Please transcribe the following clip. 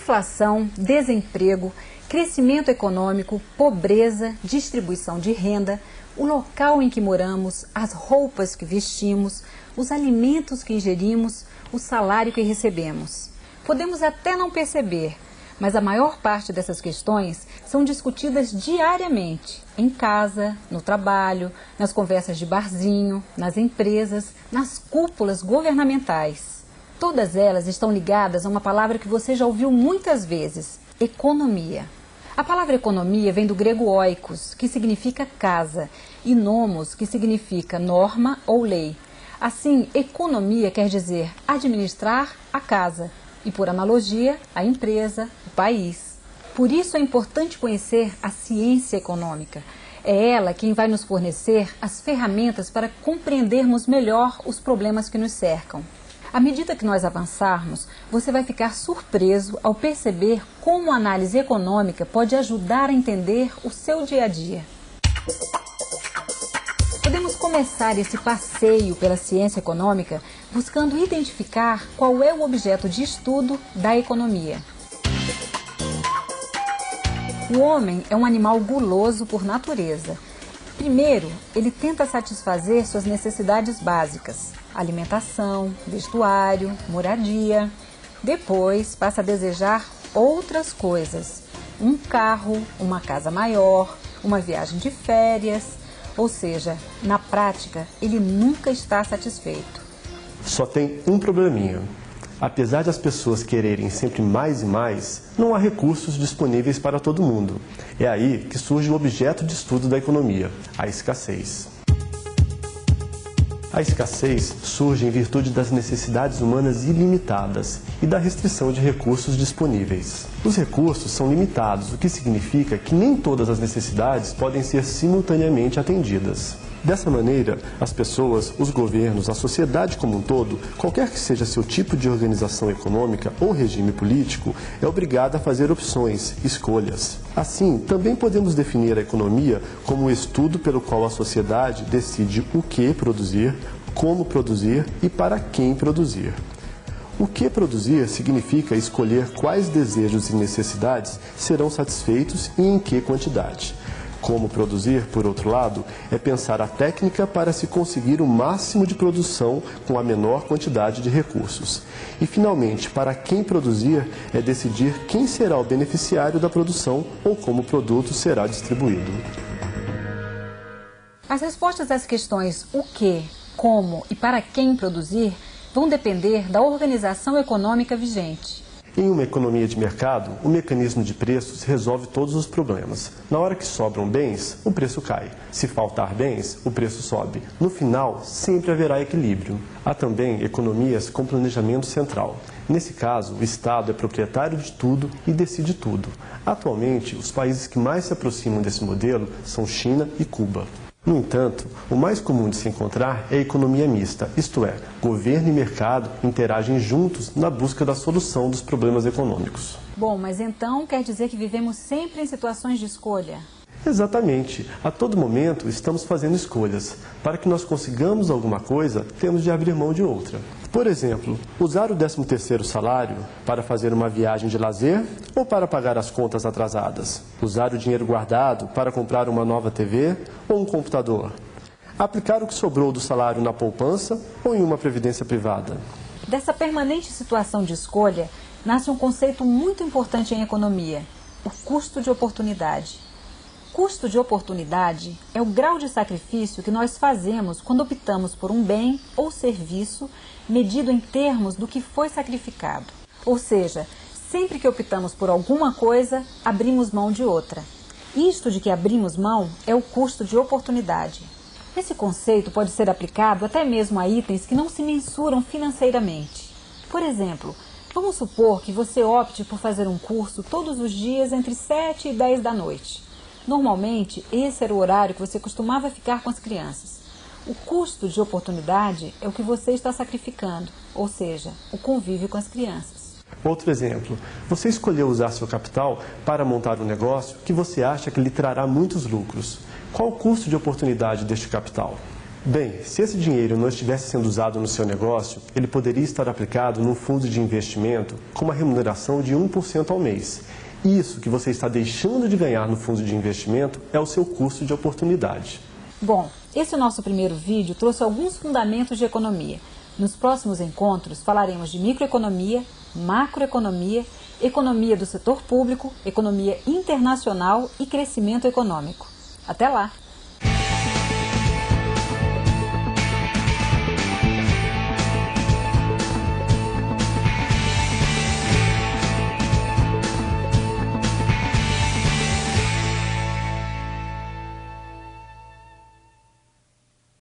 inflação, desemprego, crescimento econômico, pobreza, distribuição de renda, o local em que moramos, as roupas que vestimos, os alimentos que ingerimos, o salário que recebemos. Podemos até não perceber, mas a maior parte dessas questões são discutidas diariamente, em casa, no trabalho, nas conversas de barzinho, nas empresas, nas cúpulas governamentais. Todas elas estão ligadas a uma palavra que você já ouviu muitas vezes: economia. A palavra economia vem do grego oikos, que significa casa, e nomos, que significa norma ou lei. Assim, economia quer dizer administrar a casa e, por analogia, a empresa, o país. Por isso é importante conhecer a ciência econômica. É ela quem vai nos fornecer as ferramentas para compreendermos melhor os problemas que nos cercam. À medida que nós avançarmos, você vai ficar surpreso ao perceber como a análise econômica pode ajudar a entender o seu dia a dia. Podemos começar esse passeio pela ciência econômica buscando identificar qual é o objeto de estudo da economia. O homem é um animal guloso por natureza. Primeiro, ele tenta satisfazer suas necessidades básicas: alimentação, vestuário, moradia. Depois, passa a desejar outras coisas: um carro, uma casa maior, uma viagem de férias. Ou seja, na prática, ele nunca está satisfeito. Só tem um probleminha. Apesar de as pessoas quererem sempre mais e mais, não há recursos disponíveis para todo mundo. É aí que surge o objeto de estudo da economia: a escassez. A escassez surge em virtude das necessidades humanas ilimitadas e da restrição de recursos disponíveis. Os recursos são limitados, o que significa que nem todas as necessidades podem ser simultaneamente atendidas. Dessa maneira, as pessoas, os governos, a sociedade como um todo, qualquer que seja seu tipo de organização econômica ou regime político, é obrigada a fazer opções, escolhas. Assim, também podemos definir a economia como o estudo pelo qual a sociedade decide o que produzir, como produzir e para quem produzir. O que produzir significa escolher quais desejos e necessidades serão satisfeitos e em que quantidade. Como produzir, por outro lado, é pensar a técnica para se conseguir o máximo de produção com a menor quantidade de recursos. E, finalmente, para quem produzir, é decidir quem será o beneficiário da produção ou como o produto será distribuído. As respostas às questões o que, como e para quem produzir vão depender da organização econômica vigente. Em uma economia de mercado, o mecanismo de preços resolve todos os problemas. Na hora que sobram bens, o preço cai. Se faltar bens, o preço sobe. No final, sempre haverá equilíbrio. Há também economias com planejamento central. Nesse caso, o Estado é proprietário de tudo e decide tudo. Atualmente, os países que mais se aproximam desse modelo são China e Cuba. No entanto, o mais comum de se encontrar é a economia mista, isto é, governo e mercado interagem juntos na busca da solução dos problemas econômicos. Bom, mas então quer dizer que vivemos sempre em situações de escolha? Exatamente. A todo momento estamos fazendo escolhas. Para que nós consigamos alguma coisa, temos de abrir mão de outra. Por exemplo, usar o 13º salário para fazer uma viagem de lazer ou para pagar as contas atrasadas? Usar o dinheiro guardado para comprar uma nova TV ou um computador? Aplicar o que sobrou do salário na poupança ou em uma previdência privada? Dessa permanente situação de escolha, nasce um conceito muito importante em economia: o custo de oportunidade. Custo de oportunidade é o grau de sacrifício que nós fazemos quando optamos por um bem ou serviço medido em termos do que foi sacrificado. Ou seja, sempre que optamos por alguma coisa, abrimos mão de outra. Isto de que abrimos mão é o custo de oportunidade. Esse conceito pode ser aplicado até mesmo a itens que não se mensuram financeiramente. Por exemplo, vamos supor que você opte por fazer um curso todos os dias entre 7 e 10 da noite. Normalmente, esse era o horário que você costumava ficar com as crianças. O custo de oportunidade é o que você está sacrificando, ou seja, o convívio com as crianças. Outro exemplo, você escolheu usar seu capital para montar um negócio que você acha que lhe trará muitos lucros. Qual o custo de oportunidade deste capital? Bem, se esse dinheiro não estivesse sendo usado no seu negócio, ele poderia estar aplicado num fundo de investimento com uma remuneração de 1% ao mês. Isso que você está deixando de ganhar no fundo de investimento é o seu custo de oportunidade. Bom, esse nosso primeiro vídeo trouxe alguns fundamentos de economia. Nos próximos encontros falaremos de microeconomia, macroeconomia, economia do setor público, economia internacional e crescimento econômico. Até lá!